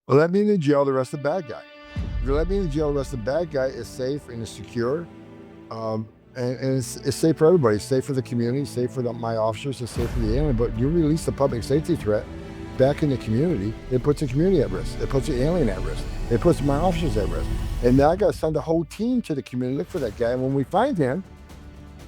Well, let me in the jail, the rest of the bad guy. If you let me in the jail, the rest of the bad guy is safe and is secure. And it's safe for everybody. It's safe for the community, safe for my officers, it's safe for the alien. But you release the public safety threat back in the community, it puts the community at risk. It puts the alien at risk. It puts my officers at risk. And now I got to send a whole team to the community, look for that guy. And when we find him,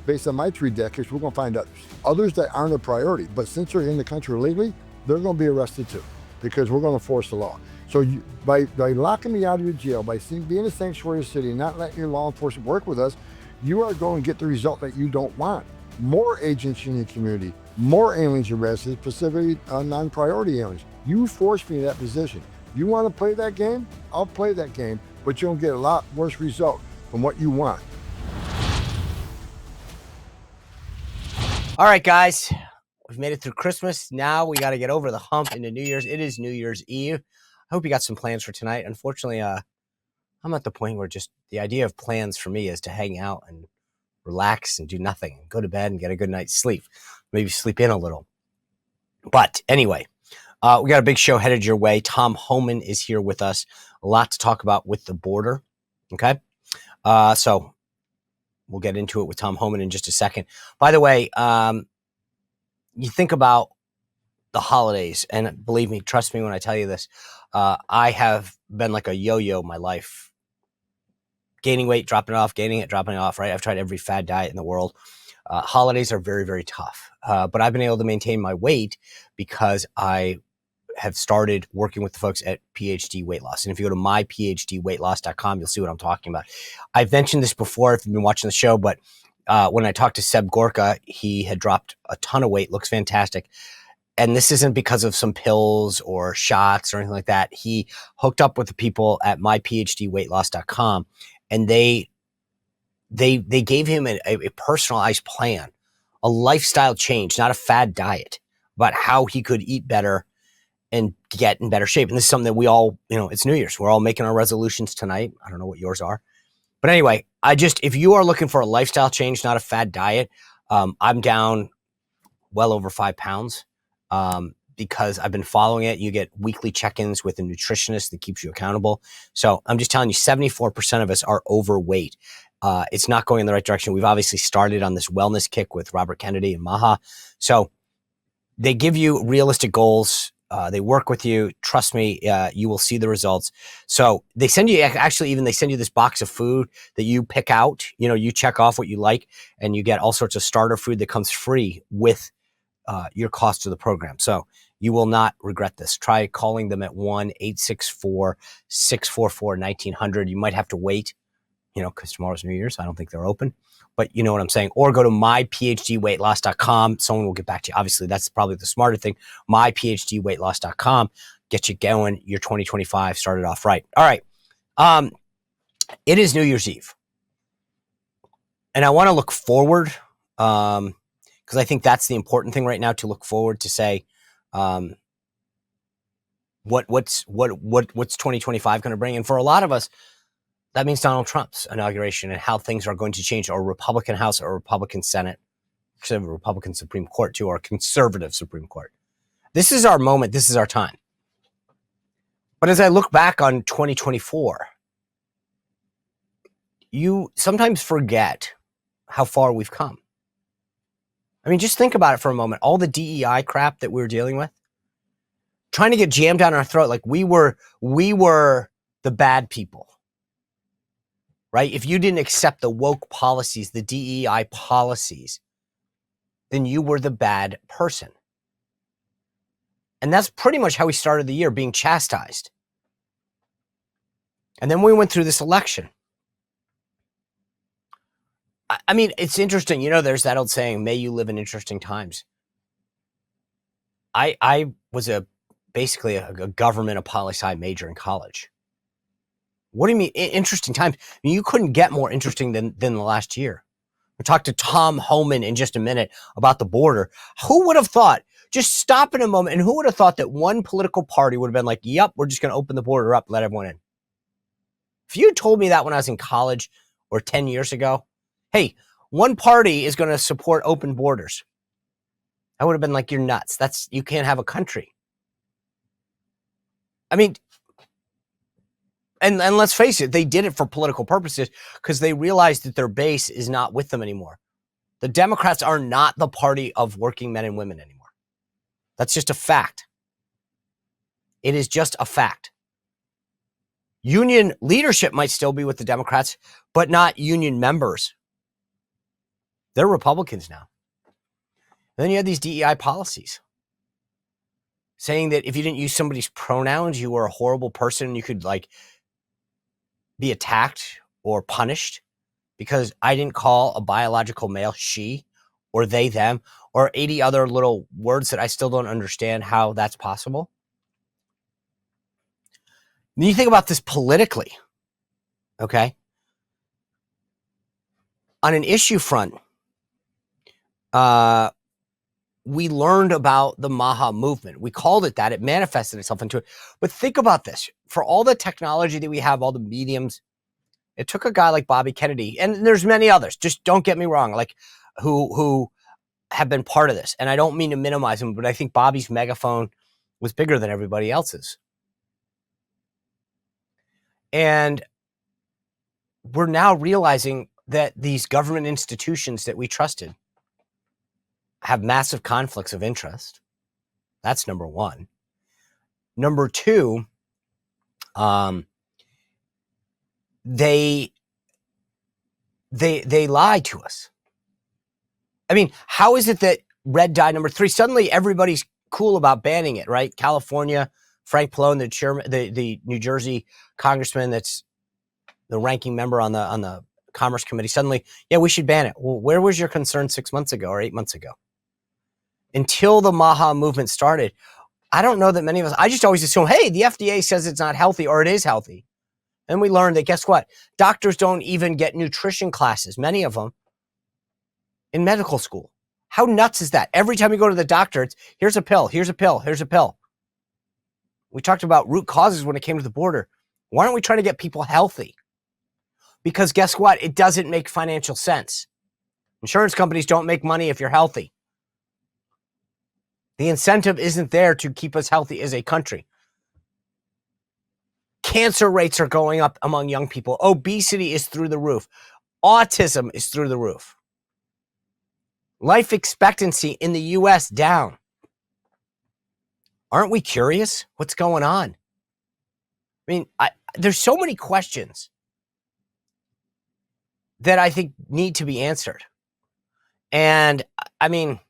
based on my 3 decades, we're going to find others that aren't a priority. But since they're in the country illegally, they're going to be arrested too, because we're going to force the law. So by locking me out of your jail, by being a sanctuary city, not letting your law enforcement work with us, you are going to get the result that you don't want. More agents in your community, more aliens arrested, specifically non-priority aliens. You forced me in that position. You want to play that game? I'll play that game, but you'll get a lot worse result from what you want. All right, guys, we've made it through Christmas. Now we got to get over the hump into New Year's. It is New Year's Eve. I hope you got some plans for tonight. Unfortunately, I'm at the point where just the idea of plans for me is to hang out and relax and do nothing, and go to bed and get a good night's sleep, maybe sleep in a little. But anyway, we got a big show headed your way. Tom Homan is here with us. A lot to talk about with the border. Okay. So we'll get into it with Tom Homan in just a second. By the way, you think about the holidays, and believe me, trust me when I tell you this, I have been like a yo-yo my life. Gaining weight, dropping it off, gaining it, dropping it off, right? I've tried every fad diet in the world. Holidays are very, very tough. But I've been able to maintain my weight because I have started working with the folks at PhD Weight Loss. And if you go to myphdweightloss.com, you'll see what I'm talking about. I've mentioned this before if you've been watching the show, but when I talked to Seb Gorka, he had dropped a ton of weight, looks fantastic. And this isn't because of some pills or shots or anything like that. He hooked up with the people at myphdweightloss.com, and they gave him a personalized plan, a lifestyle change, not a fad diet, about how he could eat better and get in better shape. And this is something that we all, it's New Year's. We're all making our resolutions tonight. I don't know what yours are. But anyway, if you are looking for a lifestyle change, not a fad diet, I'm down well over 5 pounds. Because I've been following it. You get weekly check-ins with a nutritionist that keeps you accountable. So I'm just telling you, 74% of us are overweight. It's not going in the right direction. We've obviously started on this wellness kick with Robert Kennedy and Maha. So they give you realistic goals. They work with you. Trust me, you will see the results. So they send you, they send you this box of food that you pick out. You check off what you like, and you get all sorts of starter food that comes free with your cost of the program. So you will not regret this. Try calling them at 1-864-644-1900. You might have to wait, because tomorrow's New Year's. I don't think they're open, but you know what I'm saying. Or go to myphdweightloss.com. Someone will get back to you. Obviously, that's probably the smarter thing. myphdweightloss.com. Get you going. Your 2025 started off right. All right. It is New Year's Eve. And I want to look forward, because I think that's the important thing right now, to look forward to say, what's 2025 going to bring? And for a lot of us, that means Donald Trump's inauguration and how things are going to change, or Republican House or Republican Senate, actually a Republican Supreme Court too, or a conservative Supreme Court. This is our moment. This is our time. But as I look back on 2024, you sometimes forget how far we've come. I mean, just think about it for a moment. All the DEI crap that we were dealing with, trying to get jammed down our throat, like we were the bad people, right? If you didn't accept the woke policies, the DEI policies, then you were the bad person. And that's pretty much how we started the year, being chastised. And then we went through this election. I mean, it's interesting. There's that old saying, may you live in interesting times. I was basically a government and poli-sci major in college. What do you mean interesting times? I mean, you couldn't get more interesting than the last year. We'll talk to Tom Homan in just a minute about the border. Who would have thought, just stop in a moment, and who would have thought that one political party would have been like, yep, we're just going to open the border up, let everyone in. If you told me that when I was in college or 10 years ago, hey, one party is going to support open borders, I would have been like, you're nuts. You can't have a country. I mean, And let's face it, they did it for political purposes because they realized that their base is not with them anymore. The Democrats are not the party of working men and women anymore. That's just a fact. It is just a fact. Union leadership might still be with the Democrats, but not union members. They're Republicans now. And then you have these DEI policies saying that if you didn't use somebody's pronouns, you were a horrible person and you could like be attacked or punished because I didn't call a biological male she or they, them, or 80 other little words that I still don't understand how that's possible. When you think about this politically, okay, on an issue front, we learned about the Maha movement. We called it that. It manifested itself into it. But think about this. For all the technology that we have, all the mediums, it took a guy like Bobby Kennedy, and there's many others, just don't get me wrong, like who have been part of this. And I don't mean to minimize him, but I think Bobby's megaphone was bigger than everybody else's. And we're now realizing that these government institutions that we trusted have massive conflicts of interest. That's number one. Number two, they lie to us. I mean, how is it that red dye number 3, suddenly everybody's cool about banning it, right? California, Frank Pallone, the chairman, the New Jersey congressman that's the ranking member on the Commerce Committee, suddenly, yeah, we should ban it. Well, where was your concern 6 months ago or 8 months ago? Until the Maha movement started, I don't know that many of us, I just always assume, hey, the FDA says it's not healthy or it is healthy. And we learned that, guess what? Doctors don't even get nutrition classes, many of them, in medical school. How nuts is that? Every time you go to the doctor, it's here's a pill, here's a pill, here's a pill. We talked about root causes when it came to the border. Why aren't we trying to get people healthy? Because guess what? It doesn't make financial sense. Insurance companies don't make money if you're healthy. The incentive isn't there to keep us healthy as a country. Cancer rates are going up among young people. Obesity is through the roof. Autism is through the roof. Life expectancy in the U.S. down. Aren't we curious? What's going on? I mean, there's so many questions that I think need to be answered. And I mean,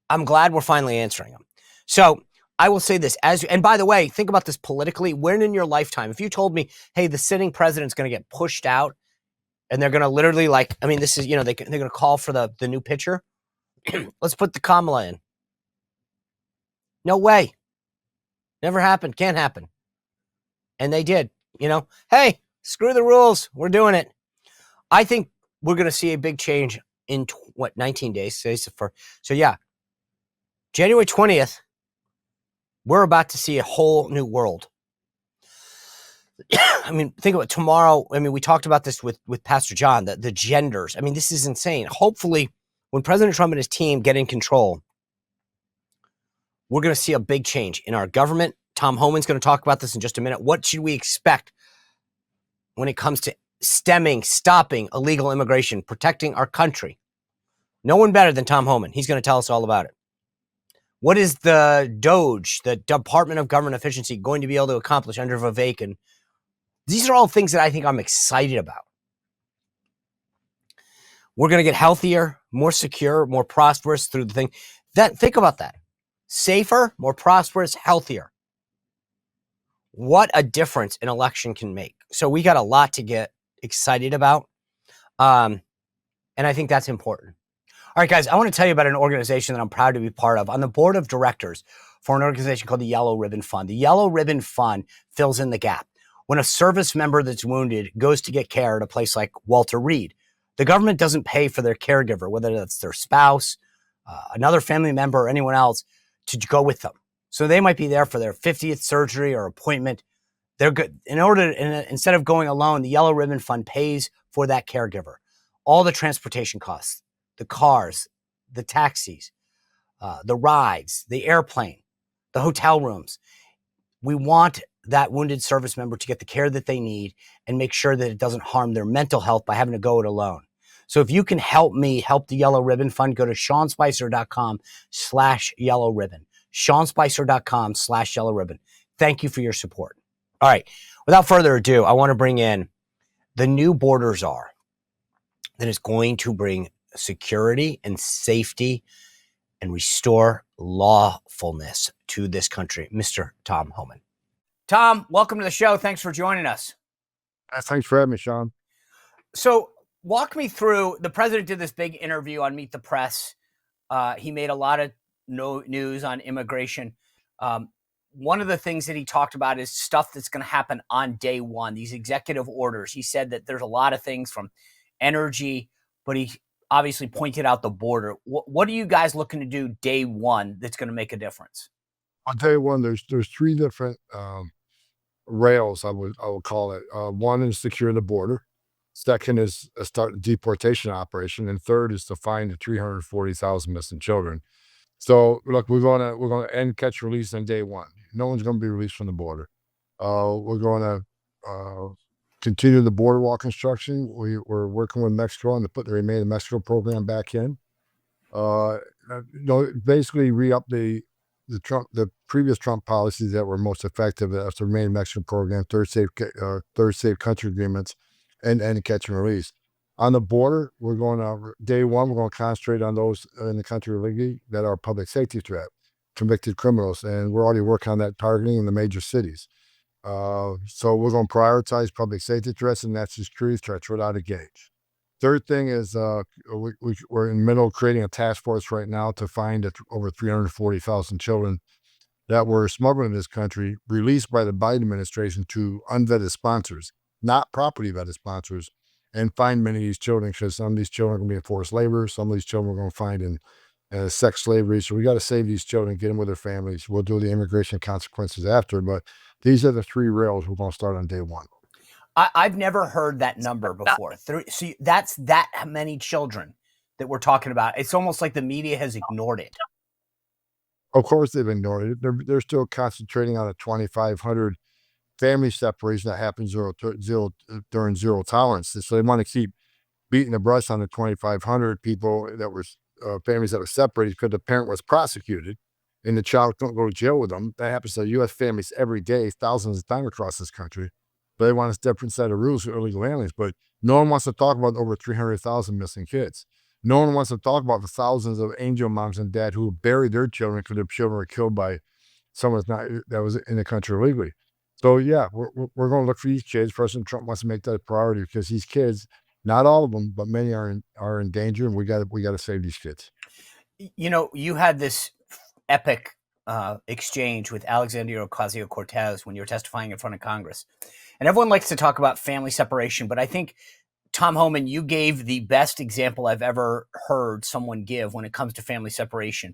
I'm glad we're finally answering them. So I will say this, and by the way, think about this politically. When in your lifetime, if you told me, hey, the sitting president's going to get pushed out and they're going to literally this is, they're going to call for the new pitcher. Let's put the Kamala in. No way. Never happened. Can't happen. And they did, hey, screw the rules. We're doing it. I think we're going to see a big change in 19 days. So yeah, January 20th, we're about to see a whole new world. I mean, think about tomorrow. I mean, we talked about this with Pastor John, the genders. I mean, this is insane. Hopefully, when President Trump and his team get in control, we're going to see a big change in our government. Tom Homan's going to talk about this in just a minute. What should we expect when it comes to stopping illegal immigration, protecting our country? No one better than Tom Homan. He's going to tell us all about it. What is the DOGE, the Department of Government Efficiency, going to be able to accomplish under Vivek? And these are all things that I think I'm excited about. We're going to get healthier, more secure, more prosperous through the thing. Think about that. Safer, more prosperous, healthier. What a difference an election can make. So we got a lot to get excited about. And I think that's important. All right, guys, I want to tell you about an organization that I'm proud to be part of. On the board of directors for an organization called the Yellow Ribbon Fund. The Yellow Ribbon Fund fills in the gap. When a service member that's wounded goes to get care at a place like Walter Reed, the government doesn't pay for their caregiver, whether that's their spouse, another family member, or anyone else, to go with them. So they might be there for their 50th surgery or appointment. They're good. Instead of going alone, the Yellow Ribbon Fund pays for that caregiver. All the transportation costs, the cars, the taxis, the rides, the airplane, the hotel rooms. We want that wounded service member to get the care that they need and make sure that it doesn't harm their mental health by having to go it alone. So if you can help me help the Yellow Ribbon Fund, go to SeanSpicer.com/Yellow Ribbon. SeanSpicer.com/Yellow Ribbon. Thank you for your support. All right. Without further ado, I want to bring in the new border czar that is going to bring security and safety and restore lawfulness to this country, Mr. Tom Homan. Tom, welcome to the show. Thanks for joining us. Thanks for having me, Sean. So walk me through, the president did this big interview on Meet the Press. He made a lot of news on immigration. One of the things that he talked about is stuff that's going to happen on day one, these executive orders. He said that there's a lot of things from energy, but he obviously pointed out the border. What are you guys looking to do day one that's going to make a difference? On day one, there's three different rails, I would call it. One is secure the border. Second is start a deportation operation, and third is to find the 340,000 missing children. So look, we're gonna end catch release on day one. No one's gonna be released from the border. We're gonna continue the border wall construction. We're working with Mexico on to put the Remain in Mexico program back in. Basically re-up the previous Trump policies that were most effective. That's the Remain in Mexico program, third safe country agreements, and catch and release. On the border, we're going to day one. We're going to concentrate on those in the country illegally that are a public safety threat, convicted criminals, and we're already working on that targeting in the major cities. So we're going to prioritize public safety threats and national security threats without a gauge. Third thing is we're in the middle of creating a task force right now to find over 340,000 children that were smuggled in this country, released by the Biden administration to unvetted sponsors, not property vetted sponsors, and find many of these children, because some of these children are going to be in forced labor. Some of these children we're going to find in sex slavery. So we got to save these children, get them with their families. We'll do the immigration consequences after, but these are the three rails we're going to start on day one. I've never heard that number before. So that's that many children that we're talking about. It's almost like the media has ignored it. Of course, they've ignored it. They're still concentrating on the 2,500 family separation that happens during zero tolerance. So they want to keep beating the brush on the 2,500 people that were families that were separated because the parent was prosecuted and the child don't go to jail with them. That happens to U.S. families every day, thousands of times across this country. But they want a different set of rules for illegal aliens. But no one wants to talk about over 300,000 missing kids. No one wants to talk about the thousands of angel moms and dads who buried their children because their children were killed by someone that was in the country illegally. So yeah, we're going to look for these kids. President Trump wants to make that a priority because these kids, not all of them, but many are in danger, and we got to save these kids. You know, you had this epic exchange with Alexandria Ocasio-Cortez when you were testifying in front of Congress, and everyone likes to talk about family separation, but I think, Tom Homan, you gave the best example I've ever heard someone give when it comes to family separation,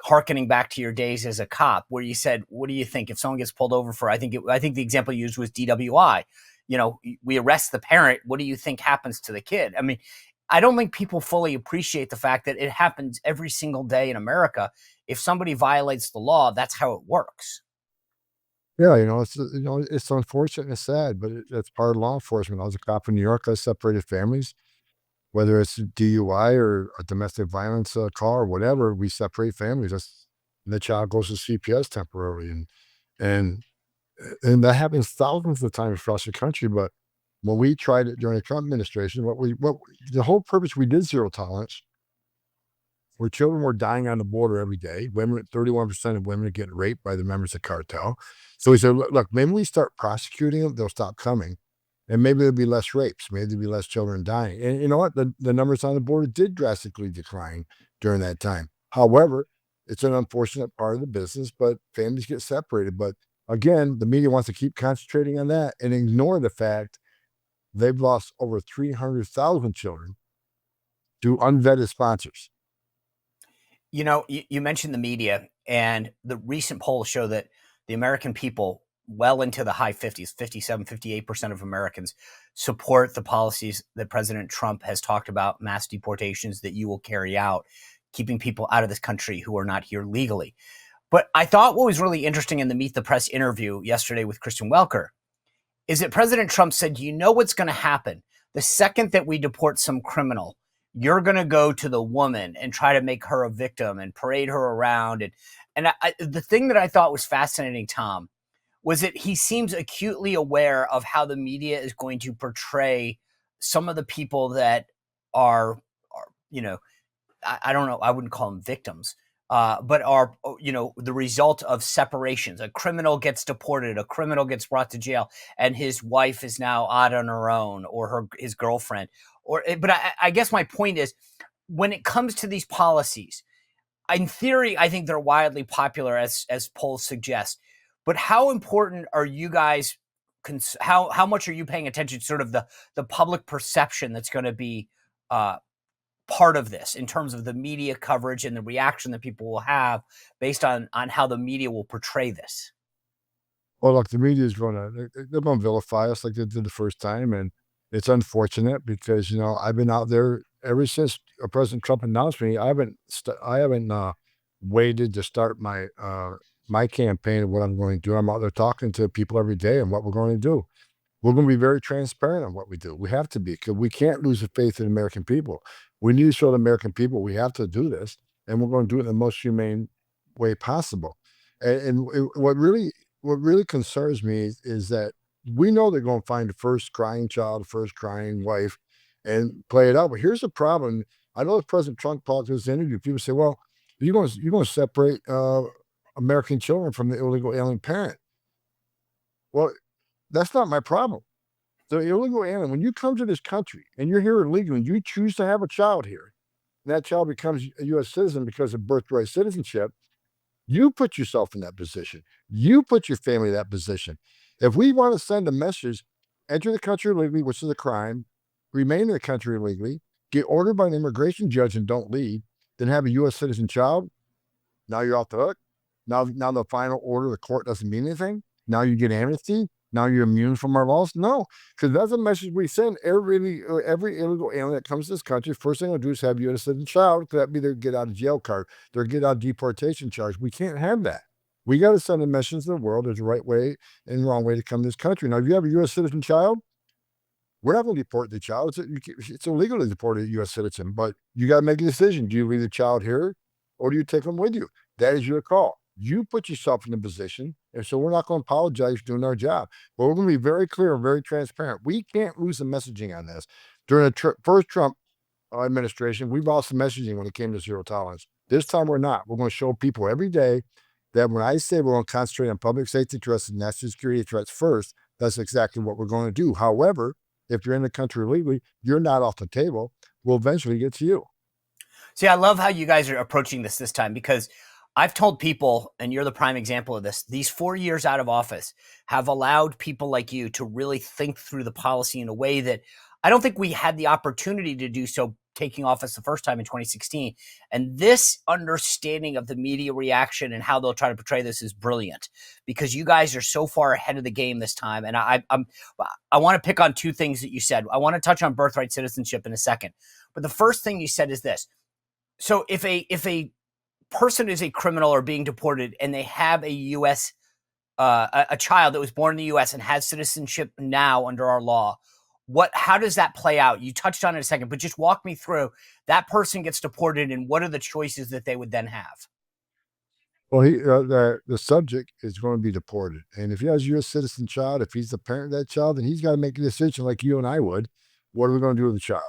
hearkening back to your days as a cop, where you said, what do you think if someone gets pulled over for, I think the example you used was DWI. You know, we arrest the parent. What do you think happens to the kid? I mean, I don't think people fully appreciate the fact that it happens every single day in America. If somebody violates the law, that's how it works. Yeah, it's unfortunate and it's sad, but it's part of law enforcement. I was a cop in New York. I separated families, whether it's a DUI or a domestic violence call or whatever. We separate families. And the child goes to CPS temporarily, and that happens thousands of times across the country. But when we tried it during the Trump administration, the whole purpose we did zero tolerance, where children were dying on the border every day. 31% of women are getting raped by the members of cartel. So we said, look, maybe we start prosecuting them, they'll stop coming. And maybe there'll be less rapes. Maybe there'll be less children dying. And you know what? The numbers on the border did drastically decline during that time. However, it's an unfortunate part of the business, but families get separated. But again, the media wants to keep concentrating on that and ignore the fact they've lost over 300,000 children to unvetted sponsors. You know, you mentioned the media, and the recent polls show that the American people, well into the high 50s, 57, 58% of Americans support the policies that President Trump has talked about, mass deportations that you will carry out, keeping people out of this country who are not here legally. But I thought what was really interesting in the Meet the Press interview yesterday with Christian Welker is that President Trump said, you know what's going to happen? The second that we deport some criminal, you're going to go to the woman and try to make her a victim and parade her around. The thing that I thought was fascinating, Tom, was that he seems acutely aware of how the media is going to portray some of the people that are I don't know, I wouldn't call them victims, but are, the result of separations. A criminal gets deported, a criminal gets brought to jail, and his wife is now out on her own, or his girlfriend. But I guess my point is, when it comes to these policies, in theory, I think they're wildly popular, as polls suggest. But how important are you guys? How much are you paying attention to sort of the public perception that's going to be part of this in terms of the media coverage and the reaction that people will have based on how the media will portray this? Well, look, the media is they're going to vilify us like they did the first time. And it's unfortunate because, I've been out there ever since President Trump announced me. I haven't waited to start my campaign of what I'm going to do. I'm out there talking to people every day and what we're going to do. We're going to be very transparent on what we do. We have to be, because we can't lose the faith in the American people. We need to show the American people we have to do this, and we're going to do it in the most humane way possible. What really concerns me is that we know they're going to find the first crying child, the first crying wife, and play it out. But here's the problem. I know President Trump talked to this interview. People say, "Well, you're going to separate American children from the illegal alien parent." Well, that's not my problem. The illegal alien, when you come to this country and you're here illegally, and you choose to have a child here, and that child becomes a U.S. citizen because of birthright citizenship, you put yourself in that position. You put your family in that position. If we want to send a message, enter the country illegally, which is a crime, remain in the country illegally, get ordered by an immigration judge and don't leave, then have a U.S. citizen child, now you're off the hook. Now the final order of the court doesn't mean anything. Now you get amnesty. Now you're immune from our laws. No, because that's a message we send every illegal alien that comes to this country. First thing they'll do is have you as a citizen child. That be their get out of jail card, their get out deportation charge. We can't have that. We got to send a message to the world. There's a right way and wrong way to come to this country. Now, if you have a U.S. citizen child, we're not going to deport the child. It's illegal to deport a U.S. citizen, but you got to make a decision. Do you leave the child here, or do you take them with you? That is your call. You put yourself in a position, and so we're not going to apologize for doing our job. But we're going to be very clear and very transparent. We can't lose the messaging on this. During the first Trump administration, we lost the messaging when it came to zero tolerance. This time we're not. We're going to show people every day that when I say we're going to concentrate on public safety threats and national security threats first, that's exactly what we're going to do. However, if you're in the country illegally, you're not off the table. We'll eventually get to you. See, I love how you guys are approaching this time, because I've told people, and you're the prime example of this, these 4 years out of office have allowed people like you to really think through the policy in a way that I don't think we had the opportunity to do so taking office the first time in 2016. And this understanding of the media reaction and how they'll try to portray this is brilliant, because you guys are so far ahead of the game this time. And I want to pick on two things that you said. I want to touch on birthright citizenship in a second. But the first thing you said is this. So if a person is a criminal or being deported and they have a U.S. A child that was born in the U.S. and has citizenship now under our law, how does that play out? You touched on it a second, but just walk me through. That person gets deported, and what are the choices that they would then have? Well, the subject is going to be deported, and if he has a U.S. citizen child, if he's the parent of that child, then he's got to make a decision like you and I would. What are we going to do with the child?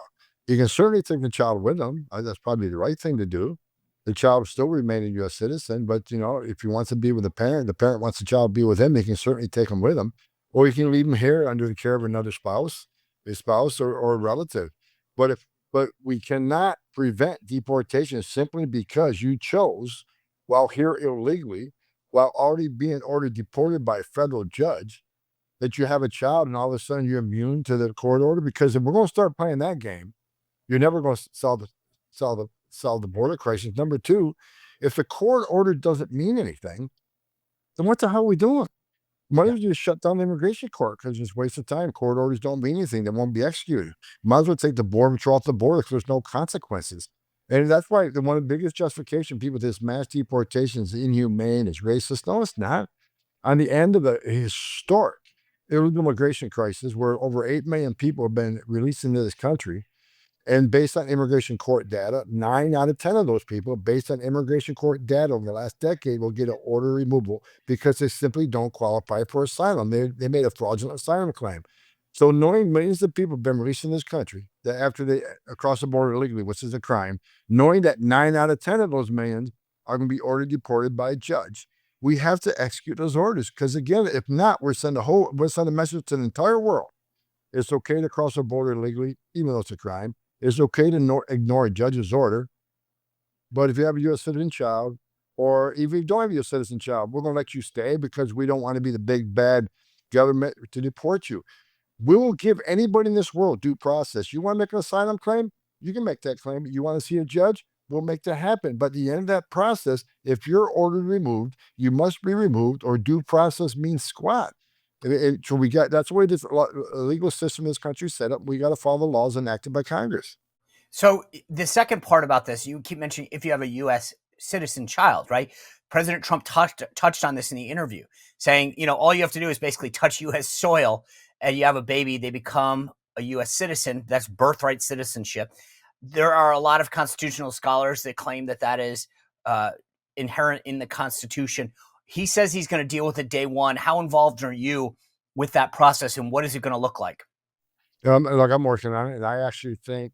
You can certainly take the child with him. That's probably the right thing to do. The child will still remain a U.S. citizen, but if he wants to be with the parent wants the child to be with him, he can certainly take him with him, or he can leave him here under the care of another spouse, a spouse or a relative. But we cannot prevent deportation simply because you chose, while here illegally, while already being ordered deported by a federal judge, that you have a child and all of a sudden you're immune to the court order. Because if we're going to start playing that game, you're never going to solve the border crisis. Number two, if the court order doesn't mean anything, then what the hell are we doing? Might as well just shut down the immigration court, because it's a waste of time. Court orders don't mean anything. They won't be executed. Might as well take the border control off the border, because there's no consequences. And that's why one of the biggest justification people this mass deportation is inhumane, it's racist. No, it's not. On the end of a historic illegal immigration crisis, where over 8 million people have been released into this country, and based on immigration court data, 9 out of 10 of those people, based on immigration court data over the last decade, will get an order removal because they simply don't qualify for asylum. They made a fraudulent asylum claim. So knowing millions of people have been released in this country that after they across the border illegally, which is a crime, knowing that 9 out of 10 of those millions are going to be ordered deported by a judge, we have to execute those orders. Because again, if not, we're sending a message to the entire world. It's okay to cross a border illegally, even though it's a crime. It's okay to ignore a judge's order. But if you have a U.S. citizen child, or even if you don't have a U.S. citizen child, we're going to let you stay because we don't want to be the big bad government to deport you. We will give anybody in this world due process. You want to make an asylum claim? You can make that claim. You want to see a judge? We'll make that happen. But at the end of that process, if you're ordered removed, you must be removed, or due process means squat. So that's the way this legal system in this country is set up. We got to follow the laws enacted by Congress. So the second part about this, you keep mentioning if you have a U.S. citizen child, right? President Trump touched on this in the interview, saying, all you have to do is basically touch U.S. soil and you have a baby, they become a U.S. citizen. That's birthright citizenship. There are a lot of constitutional scholars that claim that is inherent in the Constitution. He says he's going to deal with it day one. How involved are you with that process, and what is it going to look like? Look, I'm working on it, and I actually think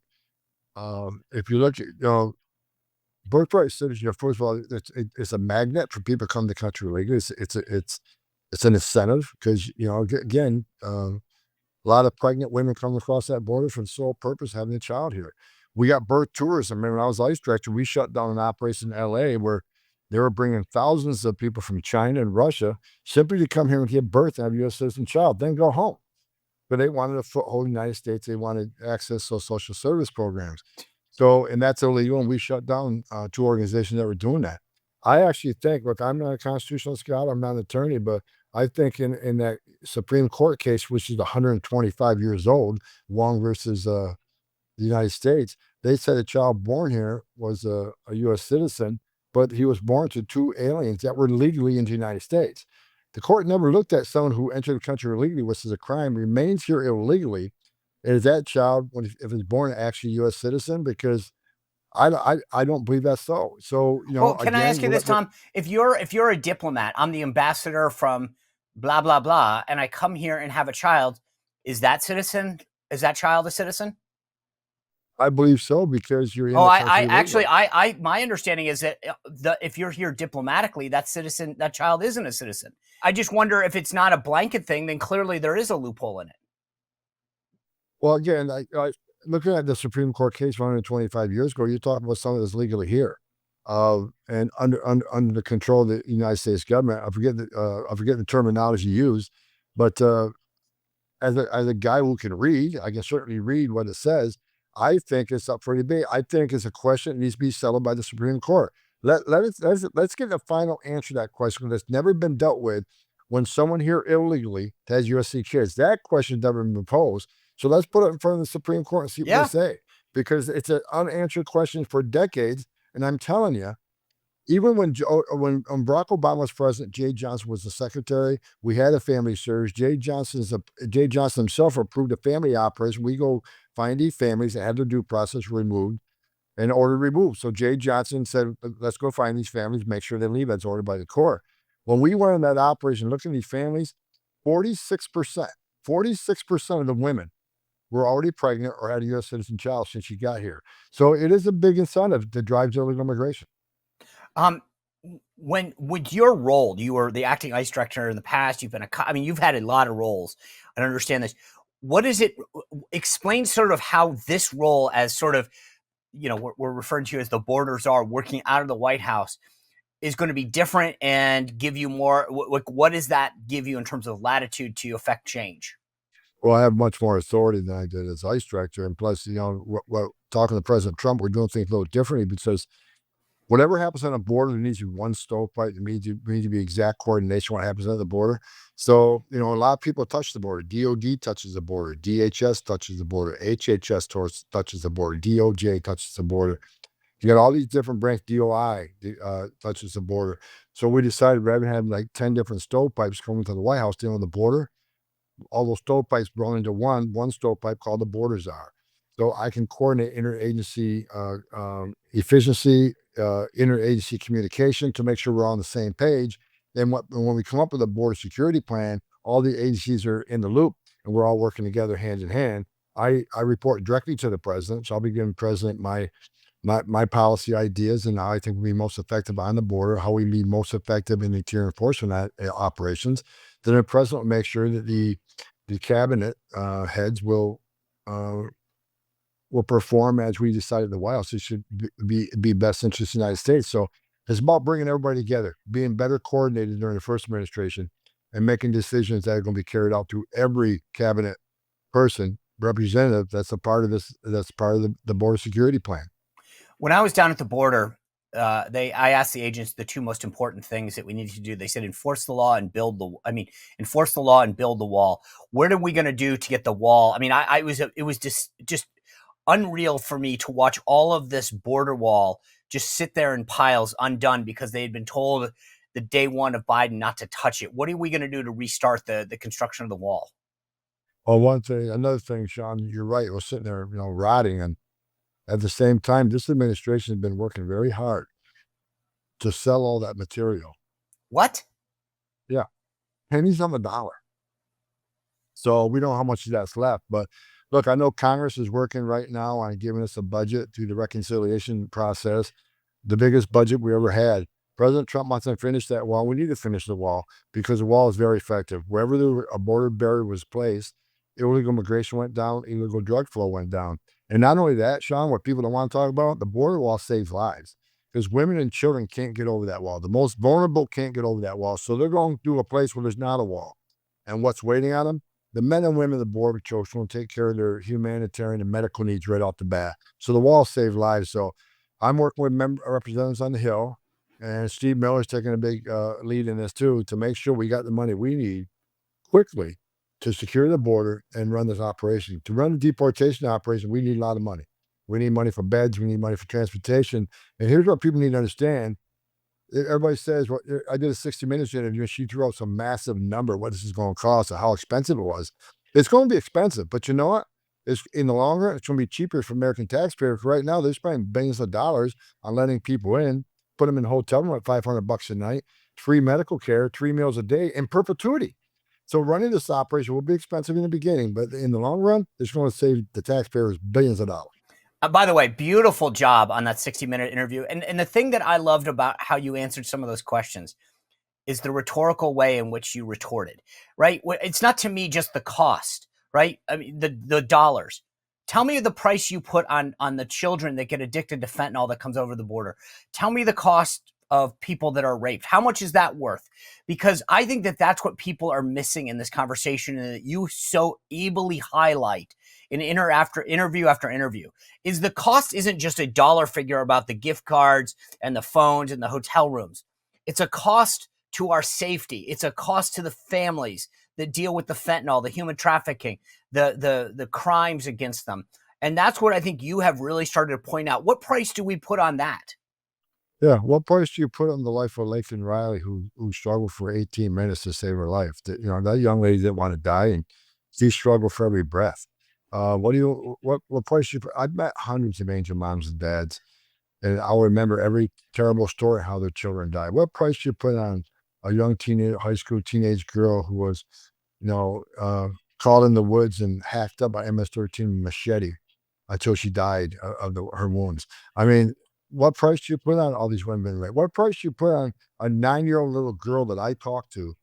if you look at birthright citizenship, first of all, it's a magnet for people to come to the country legally. It's an incentive because again, a lot of pregnant women come across that border for the sole purpose of having a child here. We got birth tourism. When I was ICE director, we shut down an operation in LA where they were bringing thousands of people from China and Russia simply to come here and give birth and have a U.S. citizen child, then go home. But they wanted a foothold in the United States. They wanted access to social service programs. So, and that's illegal. And we shut down 2 organizations that were doing that. I actually think, look, I'm not a constitutional scholar, I'm not an attorney, but I think in that Supreme Court case, which is 125 years old, Wong versus the United States, they said a child born here was a U.S. citizen, but he was born to 2 aliens that were legally in the United States. The court never looked at someone who entered the country illegally, which is a crime, remains here illegally. Is that child, if it's born, actually a U.S. citizen? Because I don't believe that's so. So Well, can I again, ask you this, Tom? If you're a diplomat, I'm the ambassador from blah blah blah, and I come here and have a child, is that child a citizen? I believe so because you're in Oh, the I country actually, legally. my understanding is that if you're here diplomatically, that child isn't a citizen. I just wonder if it's not a blanket thing, then clearly there is a loophole in it. Well, again, looking at the Supreme Court case 125 years ago, you're talking about someone that's legally here, and under the control of the United States government. I forget the terminology used, but as a guy who can read, I can certainly read what it says. I think it's up for debate. I think it's a question that needs to be settled by the Supreme Court. Let's get a final answer to that question that's never been dealt with. When someone here illegally has USC kids, that question's never been posed. So let's put it in front of the Supreme Court and see what they say, because it's an unanswered question for decades. And I'm telling you, even when Barack Obama was president, Jay Johnson was the secretary. We had a family search. Jay Johnson himself approved a family operation. We go find these families that had their due process removed and ordered removed. So Jay Johnson said, let's go find these families, make sure they leave. That's ordered by the court. When we went on that operation, looking at these families, 46%, 46% of the women were already pregnant or had a U.S. citizen child since you got here. So it is a big incentive that drives illegal immigration. When with your role, you were the acting ICE director in the past. You've been you've had a lot of roles. I understand this. What is it? Explain sort of how this role, as sort of, we're referring to as the border czar working out of the White House, is going to be different and give you more. What does that give you in terms of latitude to affect change? Well, I have much more authority than I did as ICE director, and plus, talking to President Trump, we're doing things a little differently because whatever happens on a border, there needs to be one stovepipe. There needs to be exact coordination what happens on the border. So, a lot of people touch the border. DOD touches the border. DHS touches the border. HHS touches the border. DOJ touches the border. You got all these different branch DOI, touches the border. So we decided rather than having like 10 different stovepipes coming to the White House dealing with the border, all those stovepipes roll into one stovepipe called the border czar. So I can coordinate interagency efficiency, interagency communication to make sure we're on the same page. Then when we come up with a border security plan, all the agencies are in the loop and we're all working together hand in hand. I report directly to the president, so I'll be giving the president my policy ideas and how I think we be most effective on the border, how we be most effective in interior enforcement operations. Then the president will make sure that the cabinet heads uh, will perform as we decided in the White House. It should be best interest of the United States. So it's about bringing everybody together, being better coordinated during the first administration, and making decisions that are going to be carried out through every cabinet person representative that's a part of this. That's part of the border security plan. When I was down at the border, I asked the agents the two most important things that we needed to do. They said enforce the law and build the. I mean, enforce the law and build the wall. What are we going to do to get the wall? I mean, it was just unreal for me to watch all of this border wall just sit there in piles undone because they had been told the day one of Biden not to touch it. What are we going to do to restart the construction of the wall? Well, another thing, Sean, you're right. We're sitting there, rotting, and at the same time, this administration has been working very hard to sell all that material. What? Yeah, pennies on the dollar. So we don't know how much of that's left. But look, I know Congress is working right now on giving us a budget through the reconciliation process, the biggest budget we ever had. President Trump wants to finish that wall. We need to finish the wall because the wall is very effective. Wherever a border barrier was placed, illegal immigration went down, illegal drug flow went down. And not only that, Sean, what people don't want to talk about, the border wall saves lives because women and children can't get over that wall. The most vulnerable can't get over that wall. So they're going to a place where there's not a wall. And what's waiting on them? The men and women of the Border Patrol will take care of their humanitarian and medical needs right off the bat. So the wall saved lives. So I'm working with representatives on the Hill, and Steve Miller's taking a big lead in this too to make sure we got the money we need quickly to secure the border and run this operation. To run the deportation operation, we need a lot of money. We need money for beds. We need money for transportation. And here's what people need to understand. Everybody says, well, I did a 60 Minutes interview and she threw out some massive number, what this is going to cost or how expensive it was. It's going to be expensive, but you know what? It's in the long run, it's going to be cheaper for American taxpayers. Right now, they're spending billions of dollars on letting people in, put them in a hotel room at $500 a night, free medical care, 3 meals a day in perpetuity. So running this operation will be expensive in the beginning, but in the long run, it's going to save the taxpayers billions of dollars. By the way, beautiful job on that 60-minute interview. And the thing that I loved about how you answered some of those questions is the rhetorical way in which you retorted, right? It's not to me just the cost, right? I mean, the dollars. Tell me the price you put on the children that get addicted to fentanyl that comes over the border. Tell me the cost of people that are raped. How much is that worth? Because I think that that's what people are missing in this conversation, and that you so ably highlight in interview after interview, is the cost isn't just a dollar figure about the gift cards and the phones and the hotel rooms. It's a cost to our safety. It's a cost to the families that deal with the fentanyl, the human trafficking, the crimes against them. And that's what I think you have really started to point out. What price do we put on that? Yeah, what price do you put on the life of Laken Riley, who struggled for 18 minutes to save her life? That young lady didn't want to die, and she struggled for every breath. What price you put? I've met hundreds of angel moms and dads, and I'll remember every terrible story how their children died. What price do you put on a young high school teenage girl who was, you know, uh, caught in the woods and hacked up by MS-13 machete until she died of her wounds? I mean, what price do you put on all these women raped? What price do you put on a 9-year-old little girl that I talked to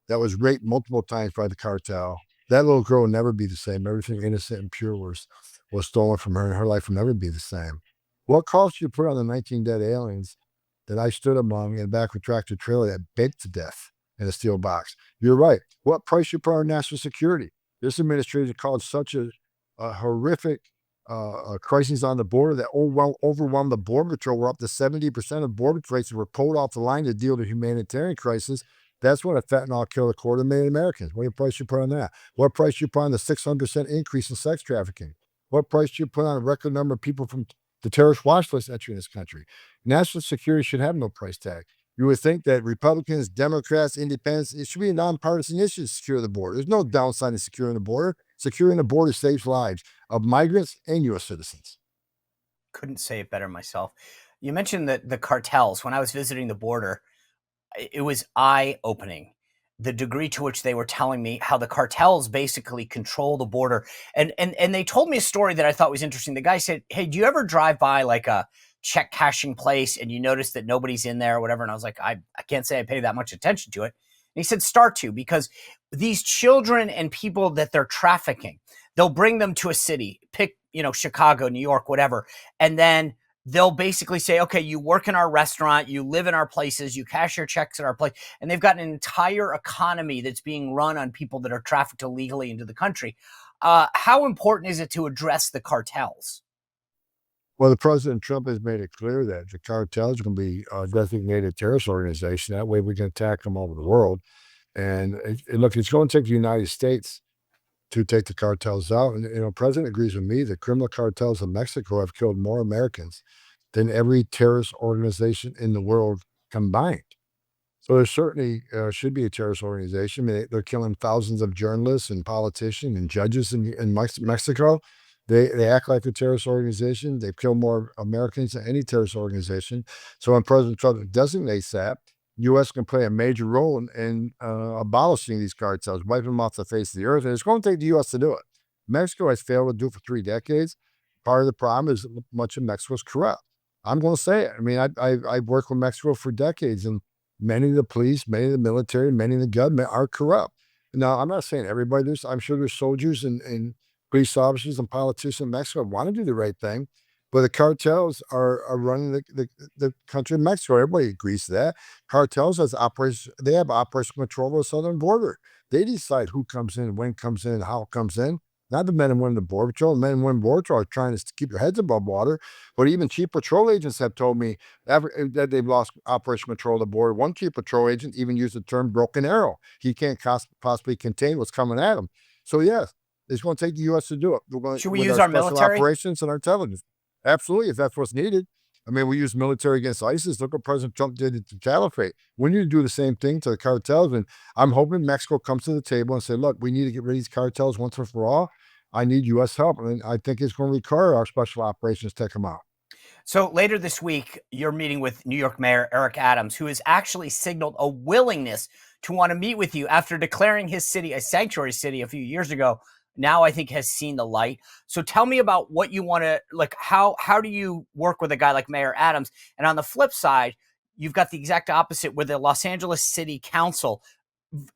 that was raped multiple times by the cartel? That little girl will never be the same. Everything innocent and pure was stolen from her, and her life will never be the same. What cost you put on the 19 dead aliens that I stood among in the back of a tractor trailer that baked to death in a steel box? You're right. What price you put on national security? This administration caused such a horrific crises on the border that overwhelmed the border patrol. We're up to 70% of border patrols were pulled off the line to deal with the humanitarian crisis. That's what a fentanyl killed a quarter of a million Americans. What price you put on that? What price you put on the 600% increase in sex trafficking? What price you put on a record number of people from the terrorist watch list entering this country. National security should have no price tag. You would think that Republicans, Democrats, Independents, it should be a nonpartisan issue to secure the border. There's no downside in securing the border. Securing the border saves lives of migrants and U.S. citizens. Couldn't say it better myself. You mentioned that the cartels. When I was visiting the border, it was eye-opening, the degree to which they were telling me how the cartels basically control the border. And they told me a story that I thought was interesting. The guy said, hey, do you ever drive by like a check cashing place and you notice that nobody's in there or whatever? And I was like, I can't say I pay that much attention to it. And he said, start to, because these children and people that they're trafficking, they'll bring them to a city, pick, Chicago, New York, whatever. And then they'll basically say, okay, you work in our restaurant, you live in our places, you cash your checks at our place. And they've got an entire economy that's being run on people that are trafficked illegally into the country. How important is it to address the cartels? Well, the President Trump has made it clear that the cartels are going to be a designated terrorist organization. That way we can attack them all over the world. And look, it's going to take the United States to take the cartels out. And, the President agrees with me that criminal cartels in Mexico have killed more Americans than every terrorist organization in the world combined. So there certainly should be a terrorist organization. I mean, they're killing thousands of journalists and politicians and judges in Mexico. They act like a terrorist organization. They've killed more Americans than any terrorist organization. So when President Trump designates that, U.S. can play a major role in abolishing these cartels, wiping them off the face of the earth. And it's going to take the U.S. to do it. Mexico has failed to do it for 3 decades. Part of the problem is much of Mexico is corrupt. I'm going to say it. I mean, I've worked with Mexico for decades, and many of the police, many of the military, many of the government are corrupt. Now, I'm not saying everybody. I'm sure there's soldiers and police officers and politicians in Mexico want to do the right thing, but the cartels are running the country of Mexico. Everybody agrees to that. Cartels they have operational control of the southern border. They decide who comes in, when comes in, how it comes in. Not the men and women of the Border Patrol. The men and women of the Border Patrol are trying to keep their heads above water. But even chief patrol agents have told me that they've lost operational control of the border. One chief patrol agent even used the term broken arrow. He can't possibly contain what's coming at him. So, yes, it's going to take the U.S. to do it. Should we with use our special military? operations and our intelligence. Absolutely, if that's what's needed. I mean, we use military against ISIS. Look what President Trump did to the caliphate. We need to do the same thing to the cartels. And I'm hoping Mexico comes to the table and say, look, we need to get rid of these cartels once and for all. I need U.S. help. And I think it's going to require our special operations to take them out. So later this week, you're meeting with New York Mayor Eric Adams, who has actually signaled a willingness to want to meet with you after declaring his city a sanctuary city a few years ago. Now I think has seen the light. So tell me about what you want to, like, how do you work with a guy like Mayor Adams? And on the flip side, you've got the exact opposite, where the Los Angeles City Council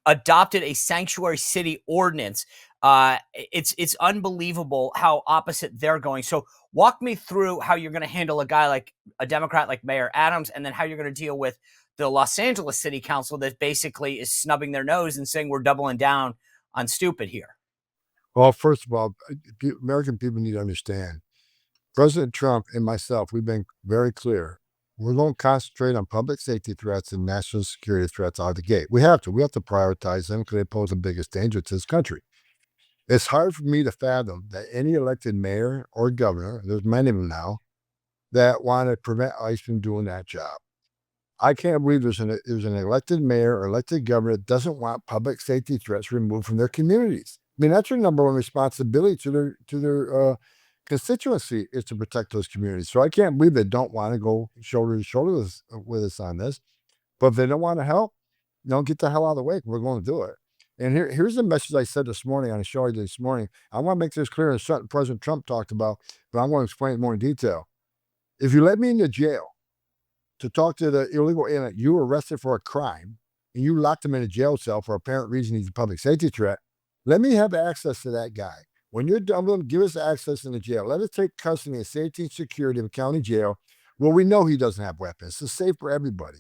adopted a sanctuary city ordinance. It's unbelievable how opposite they're going. So walk me through how you're going to handle a Democrat like Mayor Adams, and then how you're going to deal with the Los Angeles City Council that basically is snubbing their nose and saying we're doubling down on stupid here. Well, first of all, American people need to understand, President Trump and myself, we've been very clear. We're going to concentrate on public safety threats and national security threats out of the gate. We have to prioritize them because they pose the biggest danger to this country. It's hard for me to fathom that any elected mayor or governor, there's many of them now, that want to prevent ICE from doing that job. I can't believe there's an elected mayor or elected governor that doesn't want public safety threats removed from their communities. I mean, that's your number one responsibility to their constituency, is to protect those communities. So I can't believe they don't want to go shoulder to shoulder with us on this. But if they don't want to help, don't get the hell out of the way. We're going to do it. And here's the message I said this morning on a show I did this morning. I want to make this clear. It's something President Trump talked about, but I'm going to explain it more in detail. If you let me into jail to talk to the illegal alien you were arrested for a crime, and you locked him in a jail cell for apparent reason he's a public safety threat, let me have access to that guy. When you're done with him, give us access in the jail. Let us take custody and safety and security of a county jail where we know he doesn't have weapons. It's safe for everybody.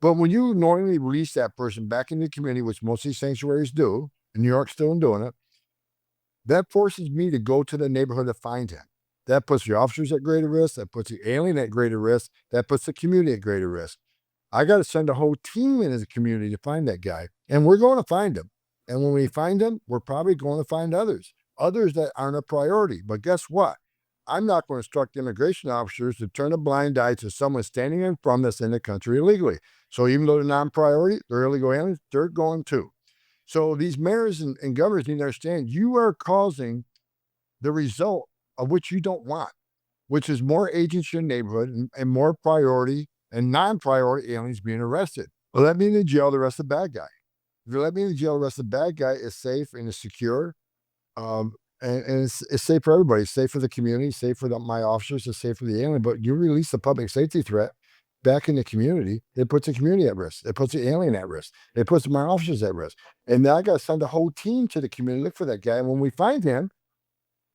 But when you knowingly release that person back into the community, which most of these sanctuaries do, and New York's still doing it, that forces me to go to the neighborhood to find him. That puts the officers at greater risk. That puts the alien at greater risk. That puts the community at greater risk. I got to send a whole team into the community to find that guy. And we're going to find him. And when we find him, we're probably going to find others that aren't a priority. But guess what? I'm not going to instruct immigration officers to turn a blind eye to someone standing in front of us in the country illegally. So even though they're non-priority, they're illegal aliens, they're going too. So these mayors and governors need to understand you are causing the result of which you don't want, which is more agents in your neighborhood and more priority and non-priority aliens being arrested. Well, let me in the jail, the rest of the bad guy. If you let me in the jail, the rest of the bad guy is safe and is secure. And it's safe for everybody. It's safe for the community, safe for my officers, it's safe for the alien. But you release the public safety threat back in the community, it puts the community at risk. It puts the alien at risk. It puts my officers at risk. And now I got to send a whole team to the community, look for that guy. And when we find him,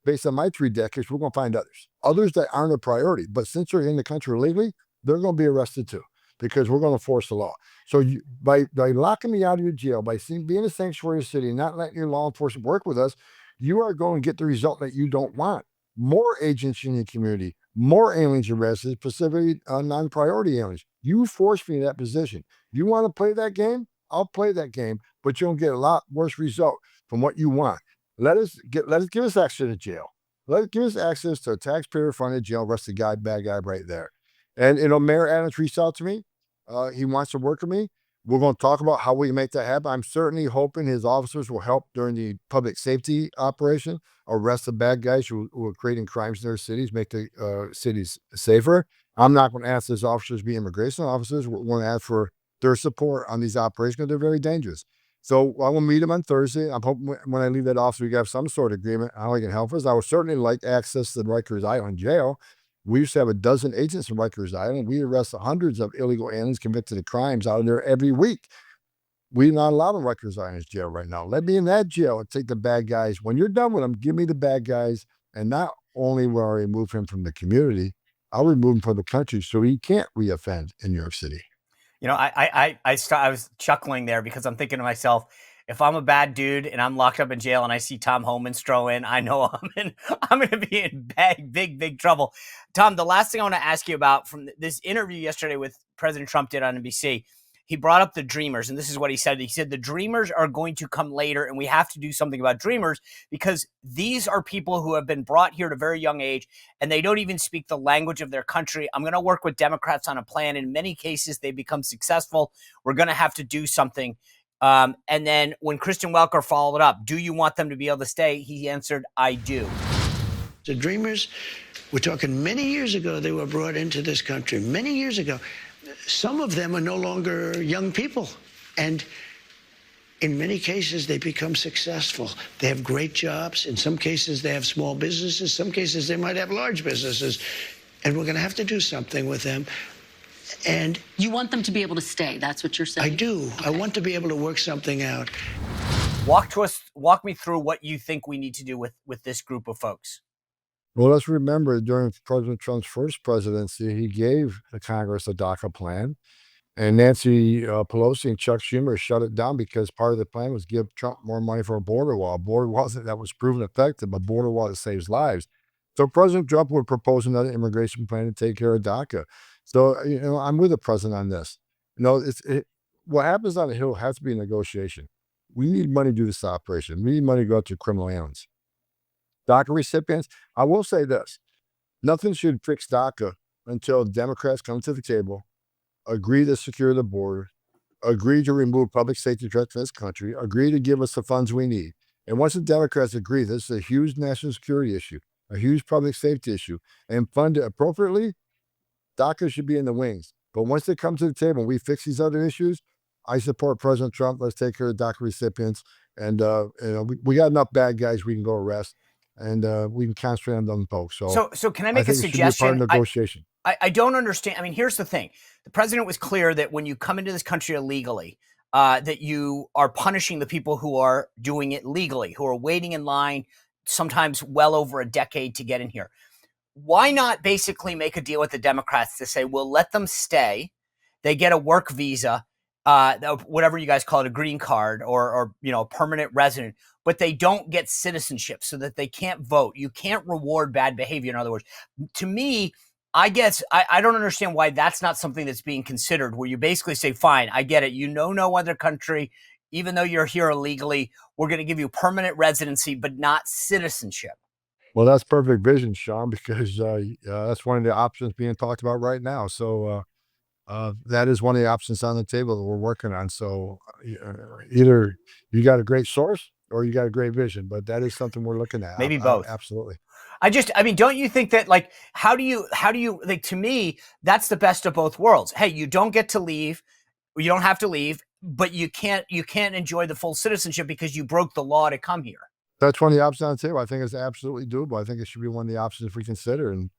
based on my 3 decades, we're going to find others that aren't a priority. But since they're in the country illegally, they're going to be arrested too, because we're going to force the law. So by locking me out of your jail, by being a sanctuary city, not letting your law enforcement work with us, you are going to get the result that you don't want. More agents in your community, more aliens arrested, specifically non-priority aliens. You forced me in that position. You want to play that game? I'll play that game, but you'll get a lot worse result from what you want. Give us access to jail. Give us access to a taxpayer-funded jail. Arrest the bad guy right there. And Mayor Adams reached out to me. He wants to work with me. We're going to talk about how we make that happen. I'm certainly hoping his officers will help during the public safety operation, arrest the bad guys who are creating crimes in their cities, make the cities safer. I'm not going to ask his officers to be immigration officers. We're going to ask for their support on these operations because they're very dangerous. So I will meet him on Thursday. I'm hoping when I leave that office, we have some sort of agreement on how he can help us. I would certainly like access to the Rikers Island jail. We used to have a dozen agents in Rikers Island. We arrest hundreds of illegal aliens convicted of crimes out of there every week. We're not allowed in Rikers Island jail right now. Let me in that jail and take the bad guys. When you're done with them, give me the bad guys. And not only will I remove him from the community, I'll remove him from the country so he can't reoffend in New York City. You know, I was chuckling there because I'm thinking to myself, if I'm a bad dude and I'm locked up in jail and I see Tom Homan throw in, I know I'm going to be in big trouble. Tom, the last thing I want to ask you about from this interview yesterday with President Trump did on NBC, he brought up the dreamers, and this is what he said. He said the dreamers are going to come later, and we have to do something about dreamers because these are people who have been brought here at a very young age, and they don't even speak the language of their country. I'm going to work with Democrats on a plan. In many cases, they become successful. We're going to have to do something. And then when Christian Welker followed up, do you want them to be able to stay? He answered, I do. The dreamers, we're talking many years ago, they were brought into this country, many years ago. Some of them are no longer young people. And in many cases, they become successful. They have great jobs. In some cases, they have small businesses. Some cases, they might have large businesses. And we're going to have to do something with them. And you want them to be able to stay. That's what you're saying. I do. Okay. I want to be able to work something out. Walk me through what you think we need to do with this group of folks. Well, let's remember during President Trump's first presidency, he gave the Congress a DACA plan, and Nancy Pelosi and Chuck Schumer shut it down because part of the plan was give Trump more money for a border wall. A border wall that was proven effective, a border wall that saves lives. So President Trump would propose another immigration plan to take care of DACA. So, I'm with the president on this. What happens on the Hill has to be a negotiation. We need money to do this operation. We need money to go out to criminal aliens. DACA recipients, I will say this, nothing should fix DACA until Democrats come to the table, agree to secure the border, agree to remove public safety threats from this country, agree to give us the funds we need. And once the Democrats agree, this is a huge national security issue, a huge public safety issue, and fund it appropriately, DACA should be in the wings. But once they come to the table and we fix these other issues, I support President Trump. Let's take care of DACA recipients. And we got enough bad guys we can go arrest. And we can concentrate on them folks. So can I make a suggestion? Part of negotiation. I don't understand. I mean, here's the thing. The president was clear that when you come into this country illegally, that you are punishing the people who are doing it legally, who are waiting in line, sometimes well over a decade to get in here. Why not basically make a deal with the Democrats to say, we'll let them stay. They get a work visa, whatever you guys call it, a green card or a permanent resident, but they don't get citizenship so that they can't vote. You can't reward bad behavior. In other words, to me, I guess I don't understand why that's not something that's being considered, where you basically say, fine, I get it. No other country, even though you're here illegally, we're going to give you permanent residency, but not citizenship. Well, that's perfect vision, Sean, because that's one of the options being talked about right now. So that is one of the options on the table that we're working on. So either you got a great source or you got a great vision, but that is something we're looking at. Maybe both. Absolutely. I mean, don't you think that, like, how do you, like, to me, that's the best of both worlds. Hey, you don't get to leave, you don't have to leave, but you can't enjoy the full citizenship because you broke the law to come here. That's one of the options on the table. I think it's absolutely doable. I think it should be one of the options if we consider. And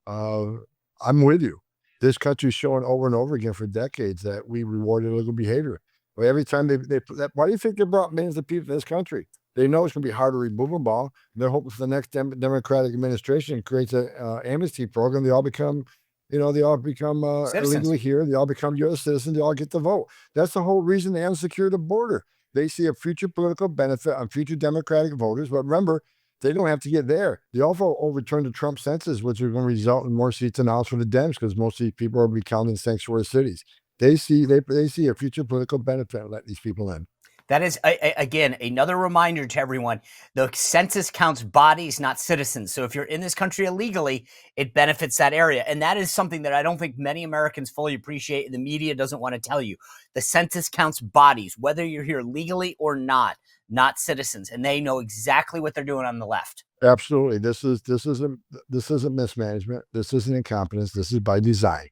I'm with you. This country's showing over and over again for decades that we reward illegal behavior. Well, every time they put that, why do you think they brought millions of people to this country? They know it's going to be hard to remove them all. They're hoping for the next Democratic administration creates an amnesty program. They all become, they all become illegally here. They all become U.S. citizens. They all get to vote. That's the whole reason they unsecure the border. They see a future political benefit on future Democratic voters. But remember, they don't have to get there. They also overturned the Trump census, which is going to result in more seats announced for the Dems because most of these people are recounted in sanctuary cities. They see a future political benefit in letting these people in. That is, again, another reminder to everyone, the census counts bodies, not citizens. So if you're in this country illegally, it benefits that area. And that is something that I don't think many Americans fully appreciate, and the media doesn't want to tell you. The census counts bodies, whether you're here legally or not citizens. And they know exactly what they're doing on the left. Absolutely. This isn't mismanagement. This isn't incompetence. This is by design.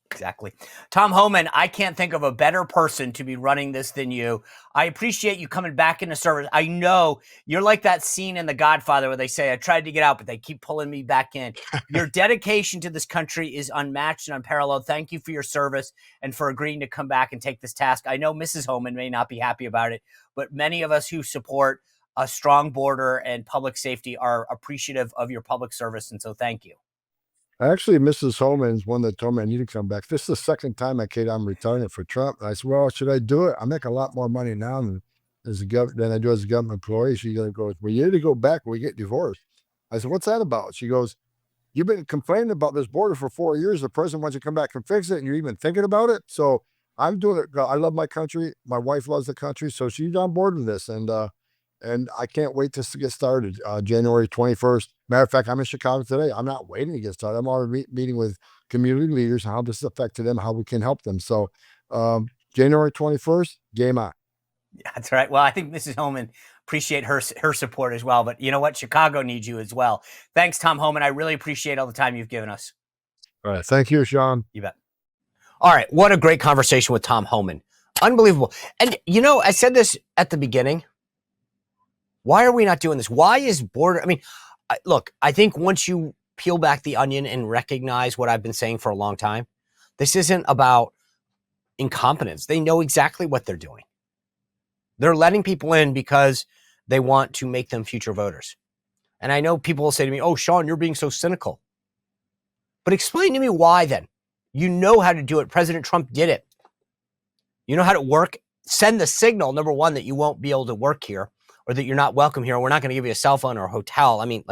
Exactly. Tom Homan, I can't think of a better person to be running this than you. I appreciate you coming back into service. I know you're like that scene in The Godfather where they say, I tried to get out, but they keep pulling me back in. Your dedication to this country is unmatched and unparalleled. Thank you for your service and for agreeing to come back and take this task. I know Mrs. Homan may not be happy about it, but many of us who support a strong border and public safety are appreciative of your public service. And so thank you. Actually, Mrs. Homan is one that told me I need to come back. This is the second time I'm retiring for Trump. I said, well, should I do it? I make a lot more money now than I do as a government employee. She goes, well, you need to go back when we get divorced. I said, what's that about? She goes, you've been complaining about this border for 4 years. The president wants you to come back and fix it, and you're even thinking about it. So I'm doing it. I love my country. My wife loves the country. So she's on board with this. And I can't wait to get started. January 21st. Matter of fact, I'm in Chicago today. I'm not waiting to get started. I'm already meeting with community leaders, how this affected them, how we can help them. So January 21st, game on. Yeah, that's right. Well, I think Mrs. Homan appreciate her support as well. But you know what? Chicago needs you as well. Thanks, Tom Homan. I really appreciate all the time you've given us. All right. Thank you, Sean. You bet. All right. What a great conversation with Tom Homan. Unbelievable. And, I said this at the beginning. Why are we not doing this? Why is border? I mean, look, I think once you peel back the onion and recognize what I've been saying for a long time, this isn't about incompetence. They know exactly what they're doing. They're letting people in because they want to make them future voters. And I know people will say to me, oh, Sean, you're being so cynical. But explain to me why then. You know how to do it. President Trump did it. You know how to work. Send the signal, number one, that you won't be able to work here, or that you're not welcome here. We're not going to give you a cell phone or a hotel. I mean,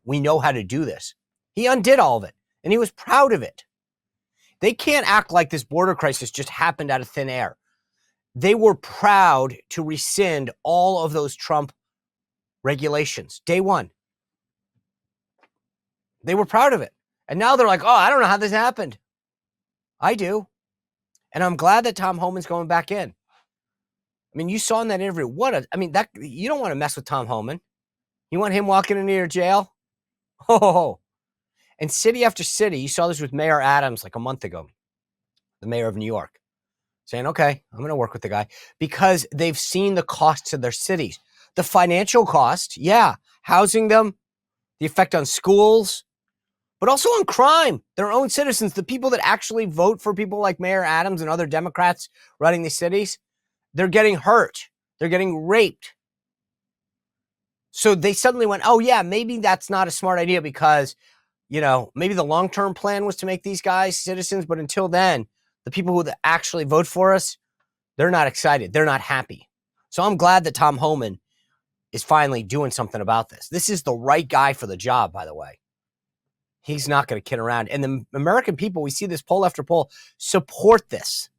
we know how to do this. He undid all of it, and he was proud of it. They can't act like this border crisis just happened out of thin air. They were proud to rescind all of those Trump regulations. Day one. They were proud of it. And now they're like, oh, I don't know how this happened. I do. And I'm glad that Tom Homan's going back in. I mean, you saw in that interview, you don't want to mess with Tom Homan. You want him walking into your jail? Oh, and city after city, you saw this with Mayor Adams like a month ago, the mayor of New York, saying, okay, I'm going to work with the guy because they've seen the costs of their cities. The financial cost, yeah, housing them, the effect on schools, but also on crime, their own citizens, the people that actually vote for people like Mayor Adams and other Democrats running these cities. They're getting hurt. They're getting raped. So they suddenly went, oh, yeah, maybe that's not a smart idea because, maybe the long-term plan was to make these guys citizens. But until then, the people who actually vote for us, they're not excited. They're not happy. So I'm glad that Tom Homan is finally doing something about this. This is the right guy for the job, by the way. He's not going to kid around. And the American people, we see this poll after poll, support this.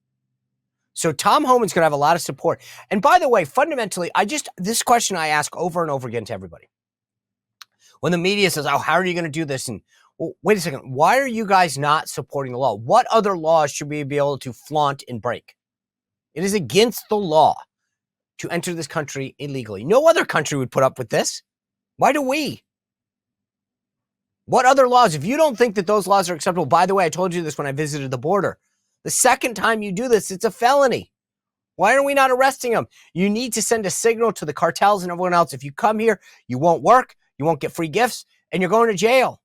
So Tom Homan's going to have a lot of support. And by the way, fundamentally, this question I ask over and over again to everybody. When the media says, oh, how are you going to do this? And well, wait a second. Why are you guys not supporting the law? What other laws should we be able to flaunt and break? It is against the law to enter this country illegally. No other country would put up with this. Why do we? What other laws? If you don't think that those laws are acceptable, by the way, I told you this when I visited the border. The second time you do this, it's a felony. Why are we not arresting them? You need to send a signal to the cartels and everyone else. If you come here, you won't work, you won't get free gifts, and you're going to jail.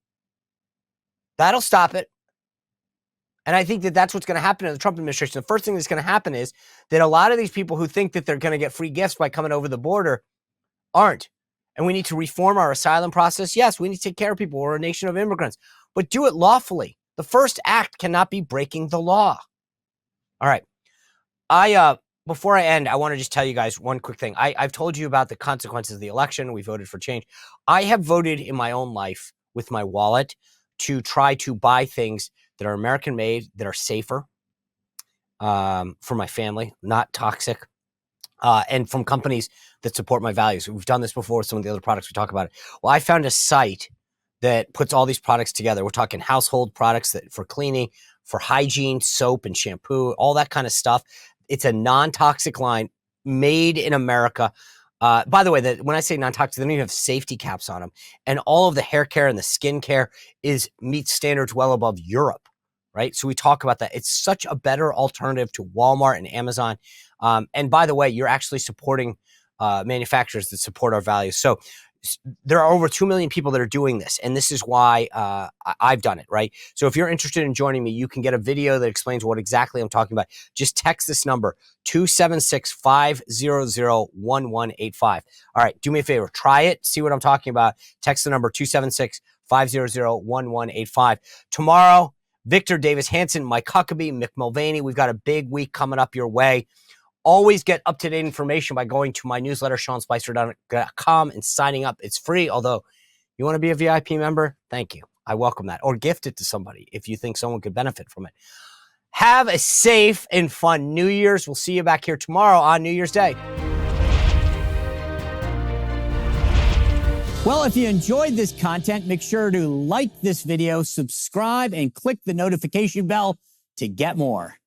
That'll stop it. And I think that that's what's going to happen in the Trump administration. The first thing that's going to happen is that a lot of these people who think that they're going to get free gifts by coming over the border aren't. And we need to reform our asylum process. Yes, we need to take care of people. We're a nation of immigrants, but do it lawfully. The first act cannot be breaking the law. All right. Before I end, I want to just tell you guys one quick thing. I've told you about the consequences of the election. We voted for change. I have voted in my own life with my wallet to try to buy things that are American made, that are safer for my family, not toxic, and from companies that support my values. We've done this before with some of the other products. We talk about it. Well, I found a site that puts all these products together. We're talking household products that for cleaning, for hygiene, soap and shampoo, all that kind of stuff. It's a non-toxic line made in America. By the way, when I say non-toxic, they don't even have safety caps on them. And all of the hair care and the skin care meets standards well above Europe, right? So we talk about that. It's such a better alternative to Walmart and Amazon. And by the way, you're actually supporting manufacturers that support our values. So there are over 2 million people that are doing this. And this is why I've done it, right? So if you're interested in joining me, you can get a video that explains what exactly I'm talking about. Just text this number, 276-500-1185. All right, do me a favor. Try it. See what I'm talking about. Text the number 276-500-1185. Tomorrow, Victor Davis Hanson, Mike Huckabee, Mick Mulvaney. We've got a big week coming up your way. Always get up-to-date information by going to my newsletter, SeanSpicer.com, and signing up. It's free, although you want to be a VIP member? Thank you. I welcome that. Or gift it to somebody if you think someone could benefit from it. Have a safe and fun New Year's. We'll see you back here tomorrow on New Year's Day. Well, if you enjoyed this content, make sure to like this video, subscribe, and click the notification bell to get more.